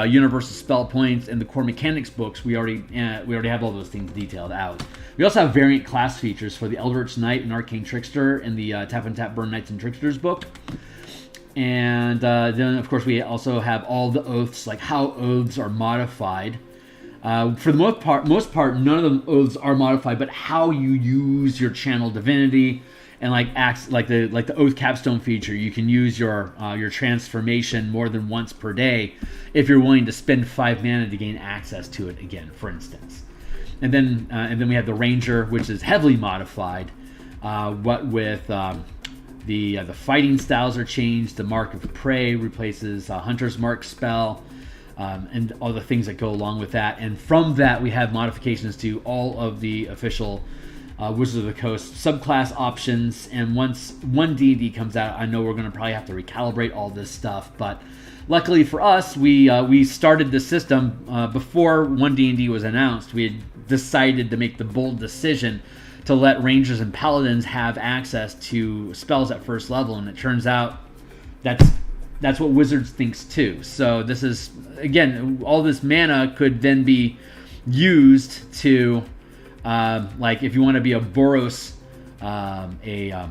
Speaker 1: universal spell points and the core mechanics books. We already have all those things detailed out. We also have variant class features for the Eldritch Knight and Arcane Trickster in the Tap and Tap Burn Knights and Tricksters book. And then of course we also have all the oaths, like how oaths are modified. For the most part, none of the oaths are modified, but how you use your channel divinity. And like the Oath Capstone feature, you can use your transformation more than once per day if you're willing to spend 5 mana to gain access to it again, for instance. And then we have the Ranger, which is heavily modified. What with the fighting styles are changed. The Mark of Prey replaces Hunter's Mark spell, and all the things that go along with that. And from that, we have modifications to all of the official Wizards of the Coast subclass options. And once 1D&D comes out, I know we're going to probably have to recalibrate all this stuff, but luckily for us, we started the system before 1D&D was announced. We had decided to make the bold decision to let Rangers and Paladins have access to spells at first level, and it turns out that's what Wizards thinks too. So this is, again, all this mana could then be used to like if you want to be a Boros, a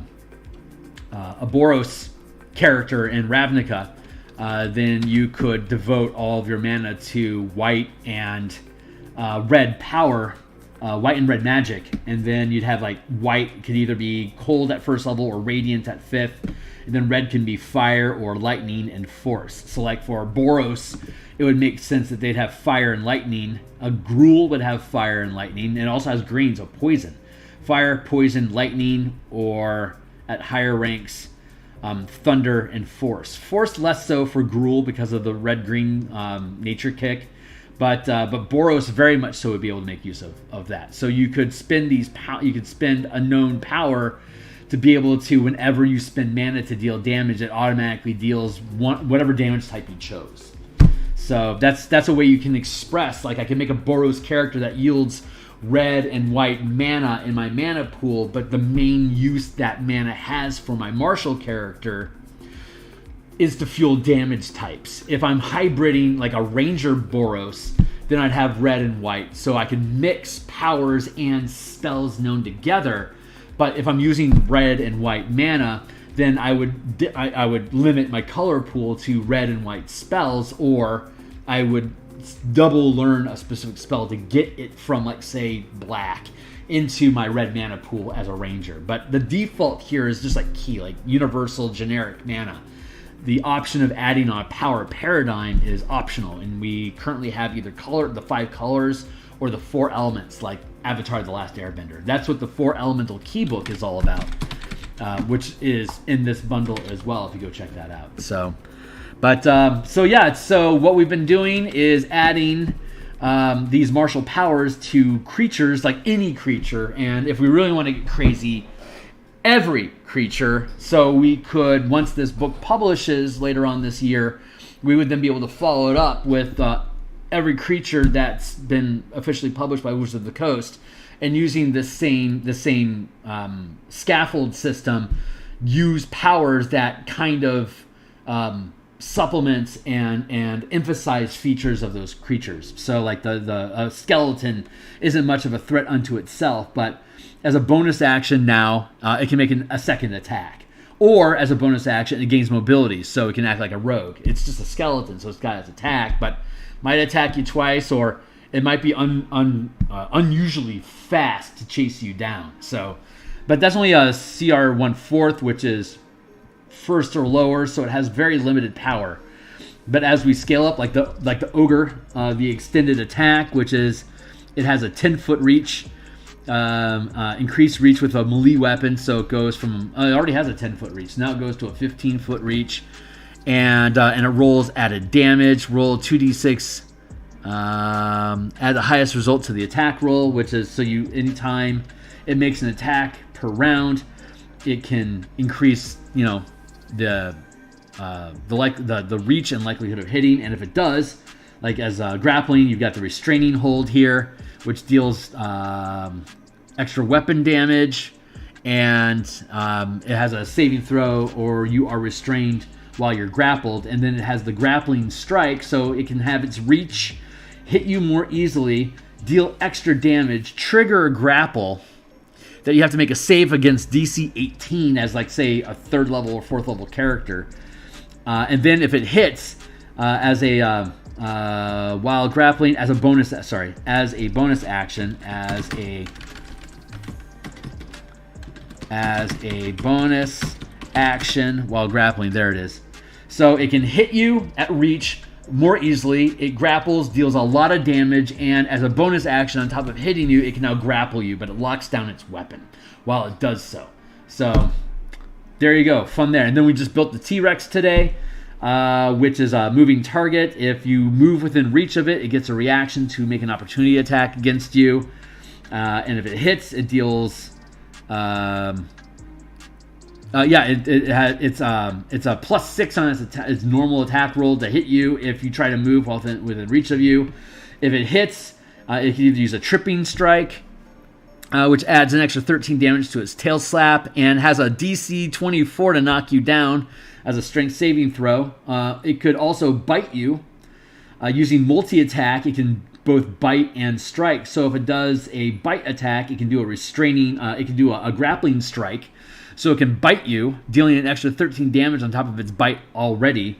Speaker 1: Boros character in Ravnica, then you could devote all of your mana to white and red power, white and red magic, and then you'd have like white could either be cold at first level or radiant at 5th, and then red can be fire or lightning and force. So like for Boros, it would make sense that they'd have fire and lightning. A Gruul would have fire and lightning, and it also has green, so poison. Fire, poison, lightning, or at higher ranks, thunder and force. Force less so for Gruul because of the red-green nature kick, but Boros very much so would be able to make use of that. So you could spend you could spend a known power to be able to, whenever you spend mana to deal damage, it automatically deals whatever damage type you chose. So that's a way you can express, like I can make a Boros character that yields red and white mana in my mana pool, but the main use that mana has for my martial character is to fuel damage types. If I'm hybriding like a Ranger Boros, then I'd have red and white, so I can mix powers and spells known together. But if I'm using red and white mana, then I would limit my color pool to red and white spells, or I would double learn a specific spell to get it from, like, say, black into my red mana pool as a ranger. But the default here is just like key, like universal generic mana. The option of adding on a power paradigm is optional, and we currently have either the 5 colors or the 4 elements, like Avatar: The Last Airbender. That's what the 4 elemental keybook is all about, which is in this bundle as well, if you go check that out. So what we've been doing is adding these martial powers to creatures, like any creature, and if we really want to get crazy, every creature. So we could, once this book publishes later on this year, we would then be able to follow it up with every creature that's been officially published by Wizards of the Coast, and using the same scaffold system, use powers that kind of supplements and emphasize features of those creatures. So like the skeleton isn't much of a threat unto itself, but as a bonus action now, it can make a second attack. Or as a bonus action, it gains mobility, so it can act like a rogue. It's just a skeleton, so it's got its attack, but might attack you twice, or it might be unusually fast to chase you down. So, but that's only a CR 1/4, which is first or lower, so it has very limited power. But as we scale up, like the ogre, the extended attack, which is it has a 10-foot reach, increased reach with a melee weapon, so it goes from it already has a 10-foot reach. Now it goes to a 15-foot reach, and it rolls added damage. Roll 2d6. Add the highest result to the attack roll, which is so you anytime it makes an attack per round, it can increase the reach and likelihood of hitting. And if it does, like as grappling, you've got the restraining hold here, which deals extra weapon damage, and it has a saving throw, or you are restrained while you're grappled. And then it has the grappling strike, so it can have its reach, hit you more easily, deal extra damage, trigger a grapple that you have to make a save against DC 18 as, like, say, a 3rd level or 4th level character. And then if it hits as a while grappling, as a bonus action, as a bonus action while grappling, there it is. So it can hit you at reach more easily. It grapples, deals a lot of damage, and as a bonus action on top of hitting you, it can now grapple you, but it locks down its weapon while it does so. So there you go, fun there. And then we just built the T-Rex today, which is a moving target. If you move within reach of it, it gets a reaction to make an opportunity attack against you, and if it hits, it deals it's a +6 on its normal attack roll to hit you if you try to move within reach of you. If it hits, it can either use a tripping strike, which adds an extra 13 damage to its tail slap, and has a DC 24 to knock you down as a strength saving throw. It could also bite you. Using multi-attack, it can both bite and strike. So if it does a bite attack, it can do a restraining, it can do a grappling strike. So it can bite you, dealing an extra 13 damage on top of its bite already.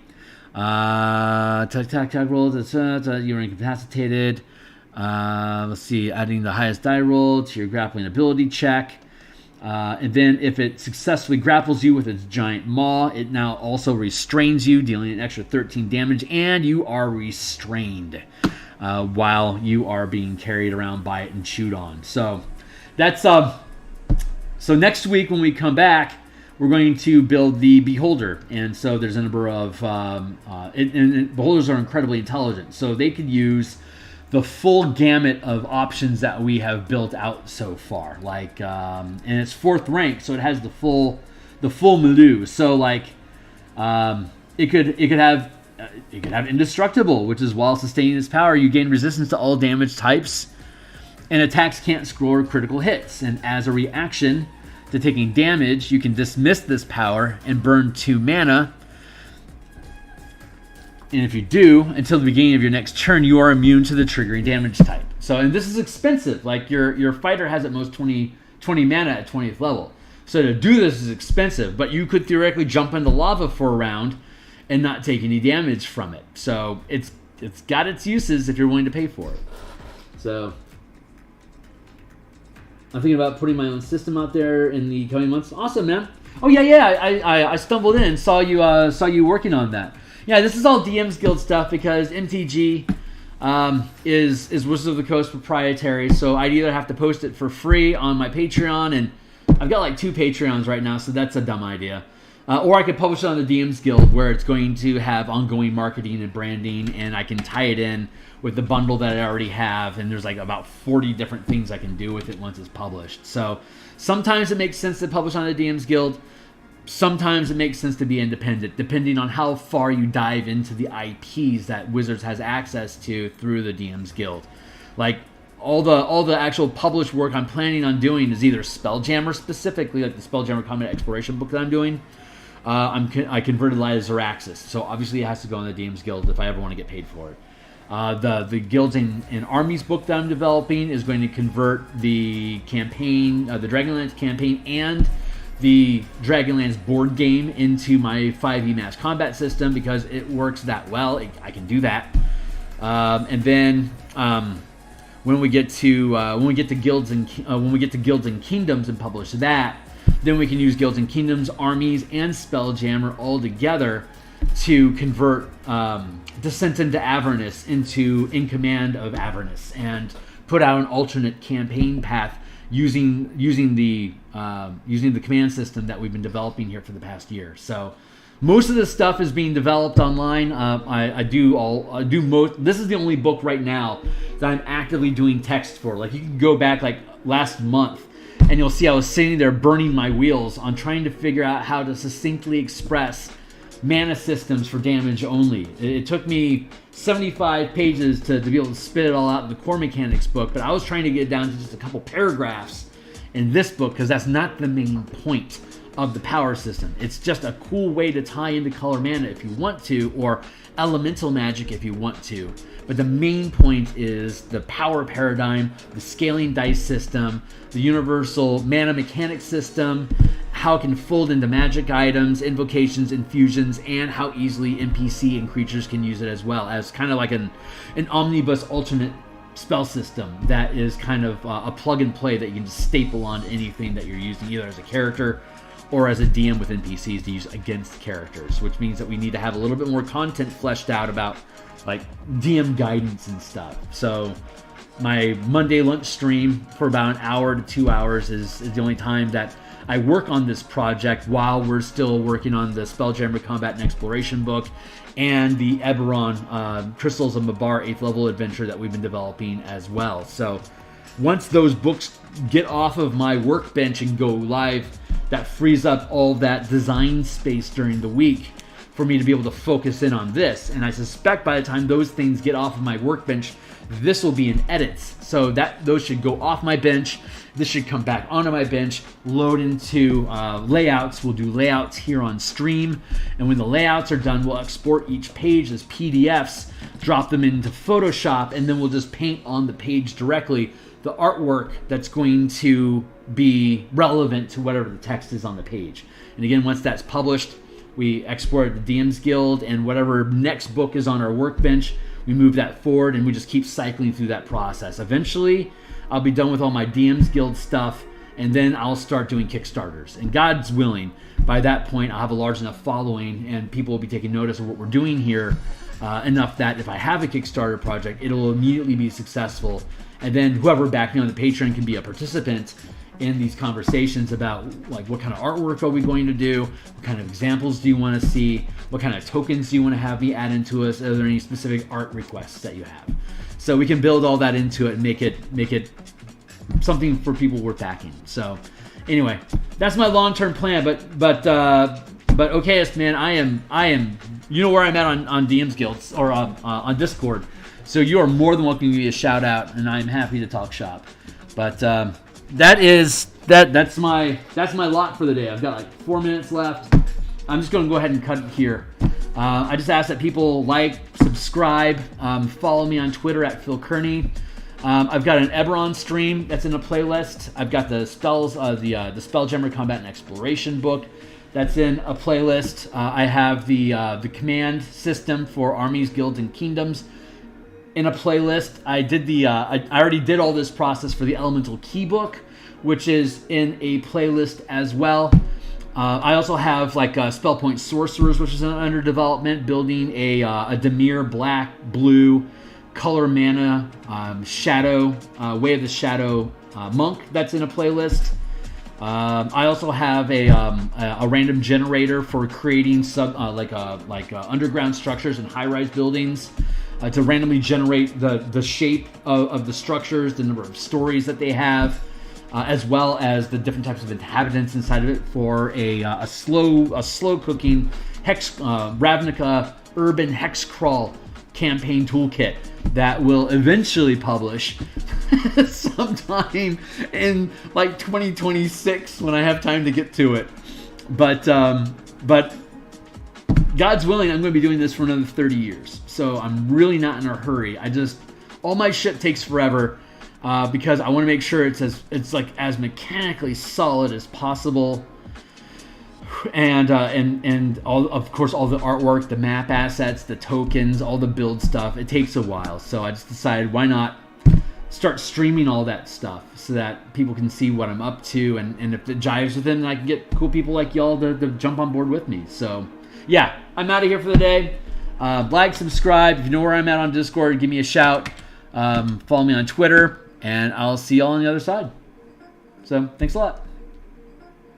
Speaker 1: Attack rolls, you're incapacitated. Let's see, adding the highest die roll to your grappling ability check. And then if it successfully grapples you with its giant maw, it now also restrains you, dealing an extra 13 damage, and you are restrained while you are being carried around by it and chewed on. So that's... So next week when we come back, we're going to build the Beholder. And so there's a number of... and Beholders are incredibly intelligent. So they could use the full gamut of options that we have built out so far. Like, and it's 4th rank, so it has the full milieu. So like, it could have Indestructible, which is while sustaining its power, you gain resistance to all damage types, and attacks can't score critical hits. And as a reaction to taking damage, you can dismiss this power and burn 2 mana. And if you do, until the beginning of your next turn, you are immune to the triggering damage type. So, and this is expensive. Like your fighter has at most 20 mana at 20th level. So to do this is expensive, but you could theoretically jump into lava for a round and not take any damage from it. So it's got its uses if you're willing to pay for it. So I'm thinking about putting my own system out there in the coming months. Awesome, man. Oh yeah. I stumbled in and saw you working on that. Yeah, this is all DMsGuild stuff because MTG is Wizards of the Coast proprietary. So I'd either have to post it for free on my Patreon, and I've got like 2 Patreons right now, so that's a dumb idea. Or I could publish it on the DMsGuild, where it's going to have ongoing marketing and branding, and I can tie it in with the bundle that I already have, and there's like about 40 different things I can do with it once it's published. So sometimes it makes sense to publish on the DMsGuild. sometimes it makes sense to be independent, depending on how far you dive into the IPs that Wizards has access to through the DMs Guild. Like all the actual published work I'm planning on doing is either Spelljammer specifically, like the Spelljammer Combat Exploration book that I'm doing. I converted Light of Zaraxis, so obviously it has to go on the DMs Guild if I ever want to get paid for it. The Guilds and Armies book that I'm developing is going to convert the campaign, the Dragonlance campaign, and the Dragonlance board game into my 5e mass combat system because it works that well. I can do that. And then when we get to Guilds and Kingdoms and publish that, then we can use Guilds and Kingdoms, Armies, and Spelljammer all together to convert Descent into Avernus into In Command of Avernus and put out an alternate campaign path using the command system that we've been developing here for the past year. So most of this stuff is being developed online. This is the only book right now that I'm actively doing text for. Like you can go back like last month and you'll see I was sitting there burning my wheels on trying to figure out how to succinctly express mana systems for damage only. It took me 75 pages to be able to spit it all out in the core mechanics book, but I was trying to get it down to just a couple paragraphs in this book because that's not the main point of the power system. It's just a cool way to tie into color mana if you want to, or elemental magic if you want to. But the main point is the power paradigm, the scaling dice system, the universal mana mechanic system, how it can fold into magic items, invocations, infusions, and how easily NPC and creatures can use it as well as kind of like an omnibus alternate spell system that is kind of a plug and play that you can just staple on anything that you're using, either as a character or as a DM with NPCs to use against characters, which means that we need to have a little bit more content fleshed out about like DM guidance and stuff. So my Monday lunch stream for about an hour to 2 hours is the only time that I work on this project while we're still working on the Spelljammer Combat and Exploration book and the Eberron Crystals of Mabar 8th level adventure that we've been developing as well. So once those books get off of my workbench and go live, that frees up all that design space during the week for me to be able to focus in on this. And I suspect by the time those things get off of my workbench, this will be in edits. So that those should go off my bench. This should come back onto my bench, load into layouts. We'll do layouts here on stream. And when the layouts are done, we'll export each page as PDFs, drop them into Photoshop, and then we'll just paint on the page directly the artwork that's going to be relevant to whatever the text is on the page. And again, once that's published, we export the DMs Guild, and whatever next book is on our workbench, we move that forward, and we just keep cycling through that process. Eventually, I'll be done with all my DMs Guild stuff, and then I'll start doing Kickstarters. And God's willing, by that point, I'll have a large enough following, and people will be taking notice of what we're doing here enough that if I have a Kickstarter project, it'll immediately be successful. And then whoever backed me on the Patreon can be a participant in these conversations about like what kind of artwork are we going to do, what kind of examples do you want to see, what kind of tokens do you want to have me add into us, are there any specific art requests that you have, so we can build all that into it and make it something for people worth backing. So anyway, that's my long-term plan. But okayest, man, I am you know where I'm at on DMs Guilds or on Discord, so you are more than welcome to give me a shout out, and I'm happy to talk shop. But that's my lot for the day. I've got like 4 minutes left. I'm just going to go ahead and cut it here. I just ask that people like, subscribe, follow me on Twitter at Phil Kearney. I've got an Eberron stream that's in a playlist. I've got the Spelljammer Combat and Exploration book that's in a playlist. I have the command system for Armies, Guilds, and Kingdoms in a playlist. I already did all this process for the Elemental Key book, which is in a playlist as well. I also have like Spell Point Sorcerers, which is under development, building a Dimir black, blue, color mana, shadow, Way of the Shadow monk that's in a playlist. I also have a random generator for creating underground structures and high-rise buildings. To randomly generate the shape of the structures, the number of stories that they have. as well as the different types of inhabitants inside of it for a slow cooking Ravnica urban hex crawl campaign toolkit that will eventually publish sometime in like 2026 when I have time to get to it. But God's willing, I'm going to be doing this for another 30 years. So I'm really not in a hurry. All my shit takes forever because I want to make sure it's like as mechanically solid as possible. And all, of course, all the artwork, the map assets, the tokens, all the build stuff. It takes a while. So I just decided, why not start streaming all that stuff so that people can see what I'm up to, and if it jives with them, then I can get cool people like y'all to jump on board with me. So yeah, I'm out of here for the day. Like, subscribe. If you know where I'm at on Discord, give me a shout. Follow me on Twitter, and I'll see y'all on the other side. So thanks a lot.